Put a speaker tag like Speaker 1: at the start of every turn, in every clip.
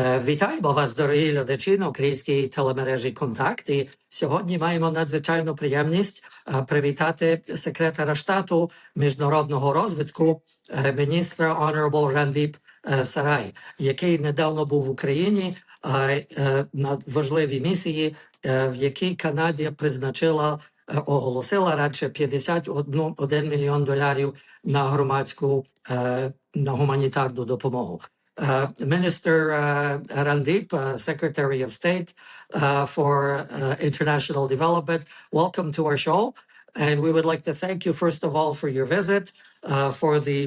Speaker 1: Вітаємо вас, дорогі глядачі, на українській телемережі «Kontakt». І сьогодні маємо надзвичайну приємність привітати секретаря штату міжнародного розвитку, міністра Honorable Randeep Sarai, який недавно був в Україні на важливій місії, в якій Канада оголосила радше $51 мільйон на громадську, на гуманітарну допомогу. Minister Randeep, Secretary of State for International Development, welcome to our show. And we would like to thank you, first of all, for your visit, for the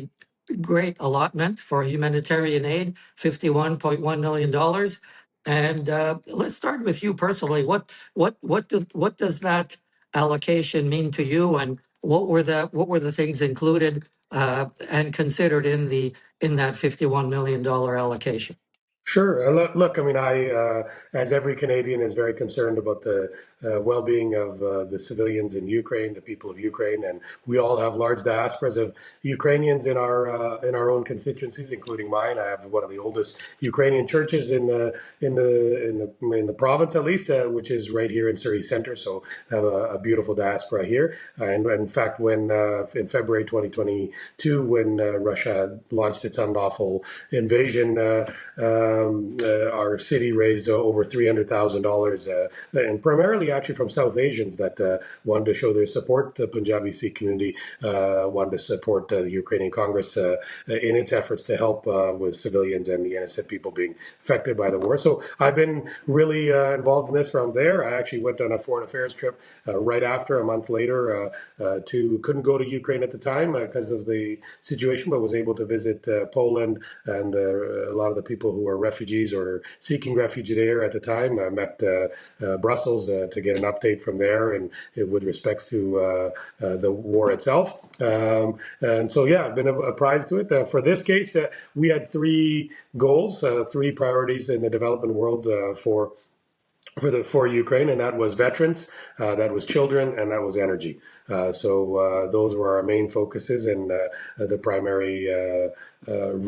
Speaker 1: great allotment for humanitarian aid, $51.1 million. And let's start with you personally. What does that allocation mean to you, and what were the things included and considered in that $51 million allocation?
Speaker 2: Sure. Look, I mean, as every Canadian, is very concerned about the well-being of the civilians in Ukraine, the people of Ukraine, and we all have large diasporas of Ukrainians in our own constituencies, including mine. I have one of the oldest Ukrainian churches in the province, at least, which is right here in Surrey Centre. So I have a beautiful diaspora here. And in fact, when in February 2022, when Russia launched its unlawful invasion. Our city raised over $300,000, and primarily actually from South Asians that wanted to show their support. The Punjabi Sikh community wanted to support the Ukrainian Congress in its efforts to help with civilians and the innocent people being affected by the war. So I've been really involved in this from there. I actually went on a foreign affairs trip right after, a month later, couldn't go to Ukraine at the time because of the situation, but was able to visit Poland and a lot of the people who were refugees or seeking refuge there at the time. I met Brussels to get an update from there and with respects to the war itself. And so, yeah, I've been apprised to it. For this case, we had three goals, three priorities in the development world for Ukraine, and that was veterans, that was children, and that was energy. So those were our main focuses and the primary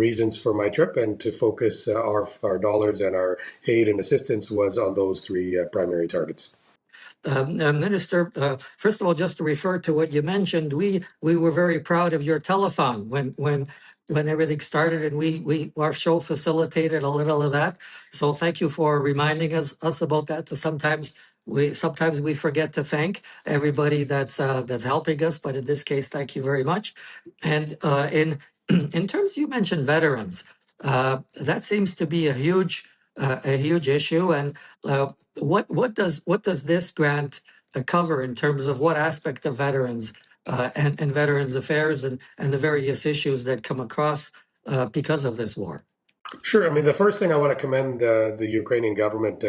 Speaker 2: reasons for my trip, and to focus our dollars and our aid and assistance was on those three primary targets.
Speaker 1: Minister, first of all, just to refer to what you mentioned, we were very proud of your telethon when everything started, and our show facilitated a little of that. So thank you for reminding us about that. Sometimes we forget to thank everybody that's helping us, but in this case, thank you very much. And in terms, you mentioned veterans. That seems to be a huge issue. And what does this grant cover in terms of what aspect of veterans and veterans affairs and the various issues that come across because of this war?
Speaker 2: Sure. I mean, the first thing I want to commend the Ukrainian government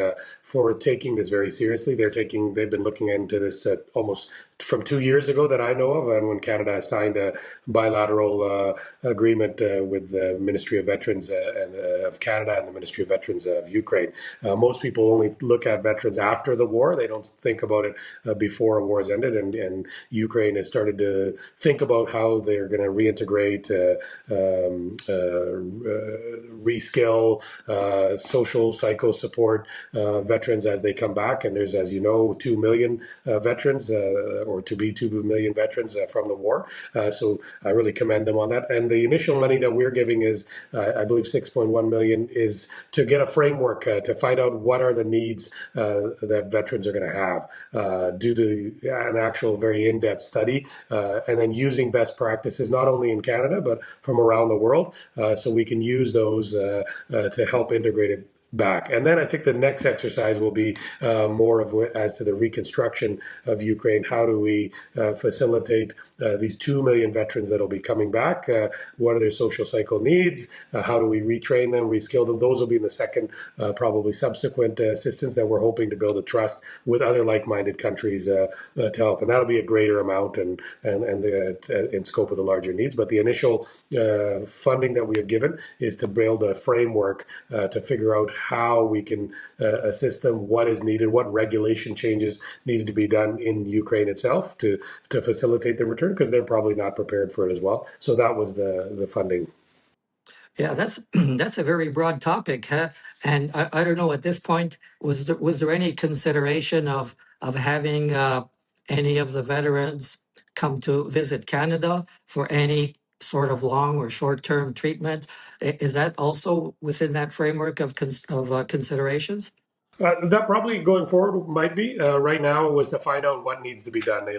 Speaker 2: for taking this very seriously. They've been looking into this almost from 2 years ago that I know of, and when Canada signed a bilateral agreement with the Ministry of Veterans of Canada and the Ministry of Veterans of Ukraine. Most people only look at veterans after the war. They don't think about it before a war has ended, and Ukraine has started to think about how they're going to reintegrate, reskill, social, psycho support veterans as they come back. And there's, as you know, 2 million veterans, or to be 2 million veterans from the war. So I really commend them on that. And the initial money that we're giving is, I believe, 6.1 million is to get a framework to find out what are the needs that veterans are going to have, due to an actual very in-depth study, and then using best practices, not only in Canada, but from around the world, so we can use those to help integrate it back. And then I think the next exercise will be more of as to the reconstruction of Ukraine. How do we facilitate these 2 million veterans that will be coming back? What are their social cycle needs? How do we retrain them, reskill them? Those will be in the second, probably subsequent assistance that we're hoping to build a trust with other like-minded countries to help. And that'll be a greater amount and in scope of the larger needs. But the initial funding that we have given is to build a framework to figure out how we can assist them, what is needed, what regulation changes needed to be done in Ukraine itself to facilitate the return, because they're probably not prepared for it as well. So that was the funding.
Speaker 1: Yeah, that's that's a very broad topic, huh? And I don't know at this point, was there any consideration of having any of the veterans come to visit Canada for any sort of long or short term treatment? Is that also within that framework of considerations?
Speaker 2: That probably going forward might be. Right now, it was to find out what needs to be done.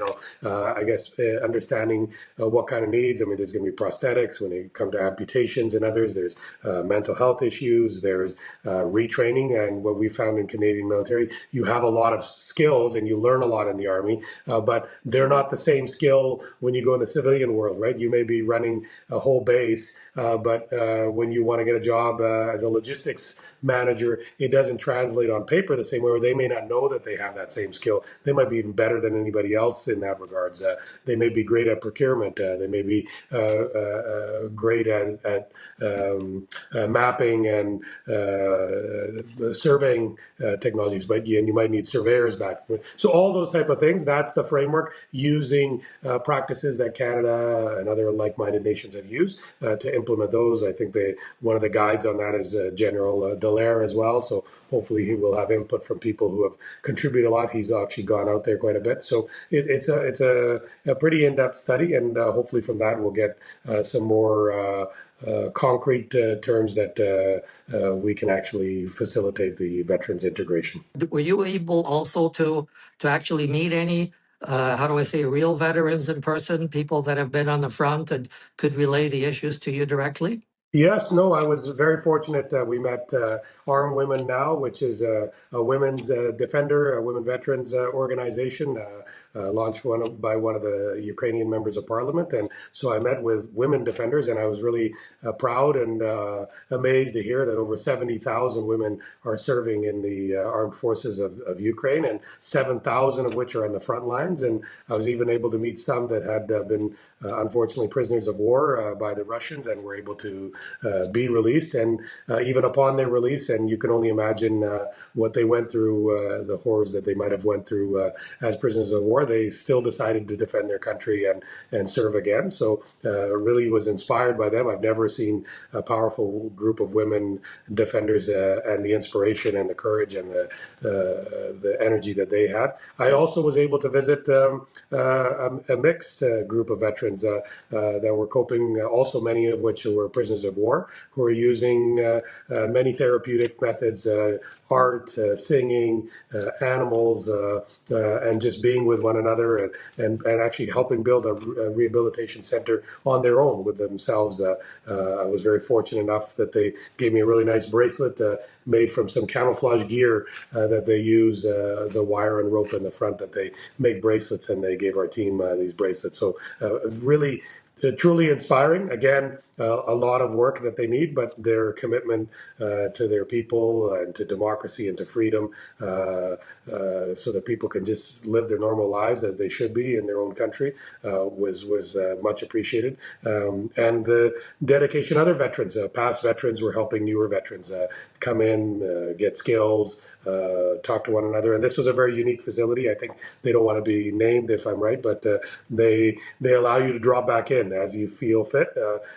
Speaker 2: I guess understanding what kind of needs. I mean, there's going to be prosthetics when it comes to amputations and others. There's mental health issues. There's retraining, and what we found in Canadian military, you have a lot of skills and you learn a lot in the army, but they're not the same skill when you go in the civilian world, right? You may be running a whole base, but when you want to get a job as a logistics manager, it doesn't translate on paper the same way, or they may not know that they have that same skill. They might be even better than anybody else in that regards. They may be great at procurement. They may be great at mapping and surveying technologies, but you might need surveyors back. So all those type of things, that's the framework, using practices that Canada and other like-minded nations have used to implement those. I think one of the guides on that is General Dallaire as well. So hopefully he will have input from people who have contributed a lot. He's actually gone out there quite a bit. So it's a pretty in-depth study, and hopefully from that we'll get some more concrete terms that we can actually facilitate the veterans integration.
Speaker 1: Were you able also to actually meet any, how do I say, real veterans in person, people that have been on the front and could relay the issues to you directly?
Speaker 2: Yes, no, I was very fortunate that we met Armed Women Now, which is a women's defender, a women veterans organization launched by one of the Ukrainian members of parliament. And so I met with women defenders, and I was really proud and amazed to hear that over 70,000 women are serving in the armed forces of Ukraine, and 7,000 of which are on the front lines. And I was even able to meet some that had been unfortunately prisoners of war by the Russians and were able to be released, and even upon their release, and you can only imagine what they went through, the horrors that they might have went through as prisoners of war, they still decided to defend their country and serve again. So really was inspired by them. I've never seen a powerful group of women defenders and the inspiration and the courage and the energy that they had. I also was able to visit a mixed group of veterans that were coping, also many of which were prisoners of war, who are using many therapeutic methods, art, singing, animals, and just being with one another, and actually helping build a rehabilitation center on their own with themselves. I was very fortunate enough that they gave me a really nice bracelet made from some camouflage gear that they use, the wire and rope in the front, that they make bracelets, and they gave our team these bracelets. So really truly inspiring. Again, a lot of work that they need, but their commitment to their people and to democracy and to freedom, so that people can just live their normal lives as they should be in their own country, was much appreciated. And the dedication of other veterans, past veterans were helping newer veterans come in, get skills, talk to one another. And this was a very unique facility. I think they don't want to be named, if I'm right, but they allow you to drop back in as you feel fit.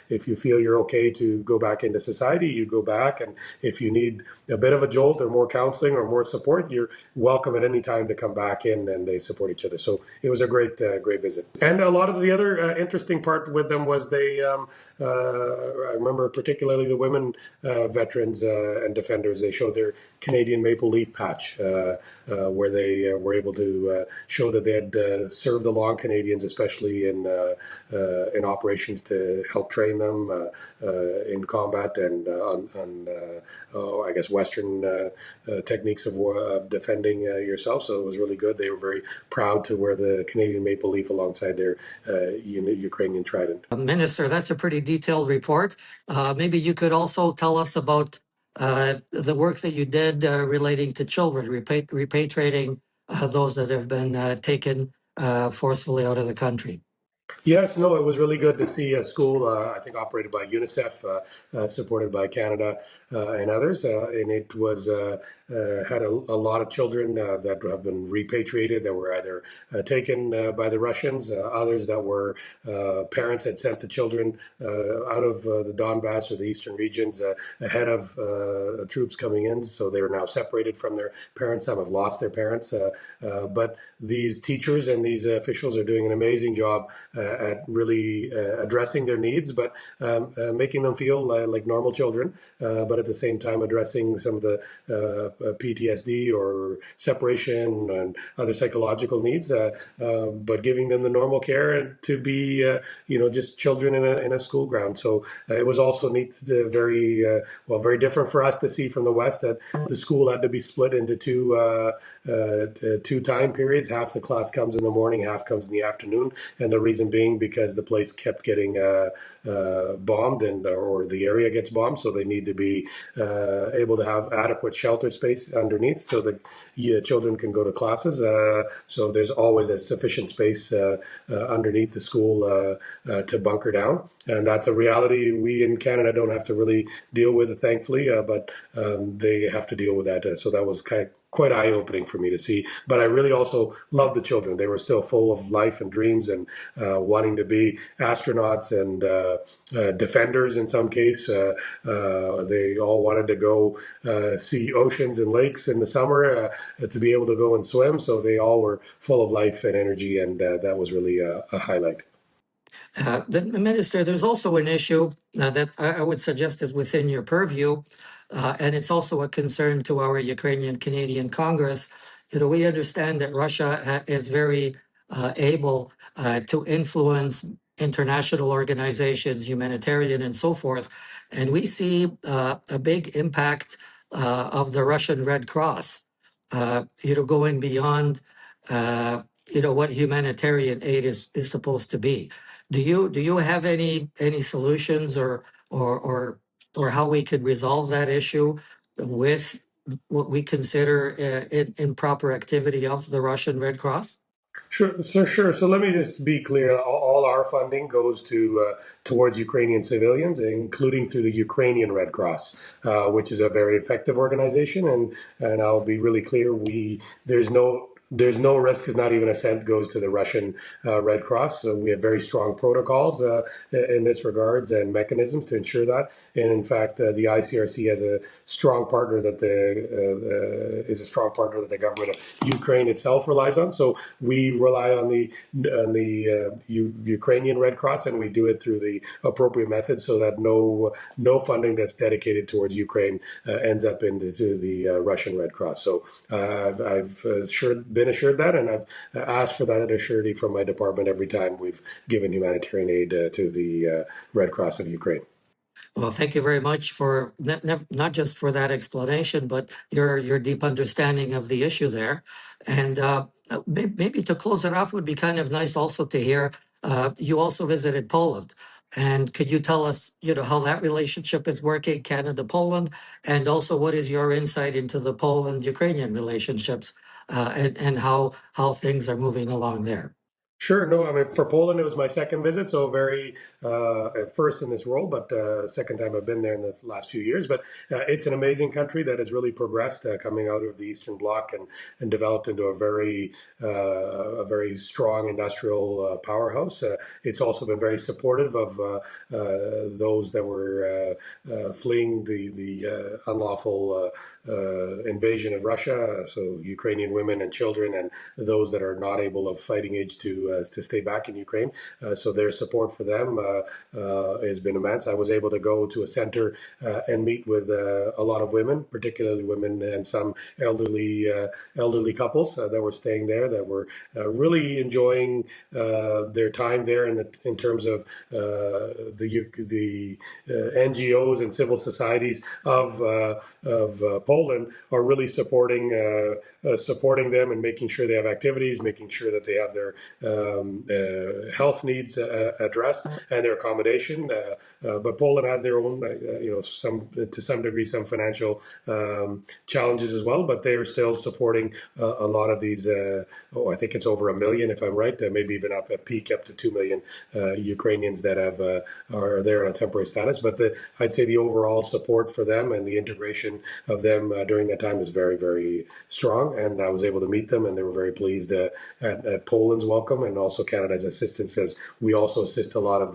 Speaker 2: If you feel you're okay to go back into society, you go back. And if you need a bit of a jolt or more counseling or more support, you're welcome at any time to come back in, and they support each other. So it was a great visit. And a lot of the other interesting part with them was I remember particularly the women veterans and defenders, they showed their Canadian maple leaf patch, where they were able to show that they had served along Canadians, especially in operations, to help train them in combat and on I guess Western techniques of defending yourself. So it was really good. They were very proud to wear the Canadian maple leaf alongside their Ukrainian trident.
Speaker 1: Minister, that's a pretty detailed report. Maybe you could also tell us about the work that you did relating to children, repatriating those that have been taken forcefully out of the country.
Speaker 2: Yes, no, it was really good to see a school, I think operated by UNICEF, supported by Canada and others. And it was had a lot of children that have been repatriated, that were either taken by the Russians, others that were parents had sent the children out of the Donbass or the eastern regions ahead of troops coming in. So they are now separated from their parents. Some have lost their parents. But these teachers and these officials are doing an amazing job at really addressing their needs, but making them feel like normal children, but at the same time addressing some of the PTSD or separation and other psychological needs, but giving them the normal care and to be, just children in a school ground. So it was also neat, very different for us to see from the West that the school had to be split into two time periods. Half the class comes in the morning, half comes in the afternoon, and the reason being because the place kept getting bombed or the area gets bombed, so they need to be able to have adequate shelter space underneath so that children can go to classes. So there's always a sufficient space underneath the school to bunker down, and that's a reality we in Canada don't have to really deal with, thankfully, but they have to deal with that. So that was quite eye-opening for me to see. But I really also loved the children. They were still full of life and dreams and wanting to be astronauts and defenders in some case. They all wanted to go see oceans and lakes in the summer to be able to go and swim. So they all were full of life and energy, and that was really a highlight.
Speaker 1: The Minister, there's also an issue that I would suggest is within your purview, and it's also a concern to our Ukrainian-Canadian Congress. We understand that Russia is very able to influence international organizations, humanitarian and so forth, and we see a big impact of the Russian Red Cross, going beyond what humanitarian aid is supposed to be. Do you have any solutions or how we could resolve that issue with what we consider improper activity of the Russian Red Cross?
Speaker 2: Sure. So let me just be clear. All our funding goes towards Ukrainian civilians, including through the Ukrainian Red Cross, which is a very effective organization. And I'll be really clear. There's no risk, because not even a cent goes to the Russian Red Cross. So we have very strong protocols in this regards and mechanisms to ensure that. And in fact, the ICRC has a strong partner that the government of Ukraine itself relies on. So we rely on the Ukrainian Red Cross, and we do it through the appropriate method, so that no funding that's dedicated towards Ukraine ends up into the Russian Red Cross. So I've been assured that, and I've asked for that assurity from my department every time we've given humanitarian aid to the Red Cross of Ukraine.
Speaker 1: Well, thank you very much for not just for that explanation, but your deep understanding of the issue there. And maybe to close it off, would be kind of nice also to hear you also visited Poland. And could you tell us, how that relationship is working, Canada-Poland, and also what is your insight into the Poland-Ukrainian relationships and how things are moving along there?
Speaker 2: Sure. No, I mean, for Poland, it was my second visit, so very first in this role, but second time I've been there in the last few years. But it's an amazing country that has really progressed, coming out of the Eastern Bloc and developed into a very strong industrial powerhouse. It's also been very supportive of those that were fleeing the unlawful invasion of Russia, so Ukrainian women and children, and those that are not able of fighting age to stay back in Ukraine. So their support for them has been immense. I was able to go to a center and meet with a lot of women, particularly women and some elderly couples that were staying there, that were really enjoying their time there in terms of the NGOs and civil societies of Poland are really supporting them and making sure they have activities, making sure that they have their health needs addressed and their accommodation. But Poland has their own, to some degree, some financial challenges as well. But they are still supporting a lot of these. I think it's over 1 million, if I'm right. Maybe even up at peak up to 2 million Ukrainians that are there on a temporary status. But I'd say the overall support for them and the integration of them during that time is very, very strong. And I was able to meet them, and they were very pleased at Poland's welcome and also Canada's assistance, as we also assist a lot of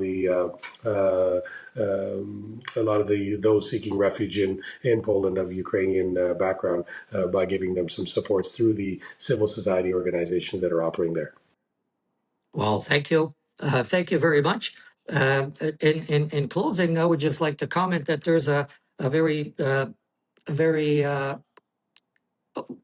Speaker 2: those seeking refuge in Poland of Ukrainian background by giving them some supports through the civil society organizations that are operating there.
Speaker 1: Well, thank you. Thank you very much. In closing, I would just like to comment that there's a very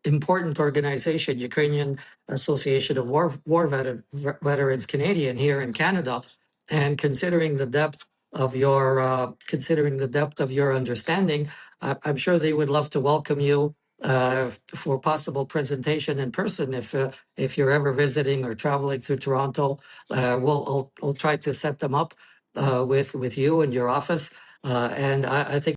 Speaker 1: important organization, Ukrainian Association of War Veterans Canadian here in Canada, and considering the depth of your understanding, I'm sure they would love to welcome you for possible presentation in person if you're ever visiting or traveling through Toronto. I'll try to set them up with you and your office, and I think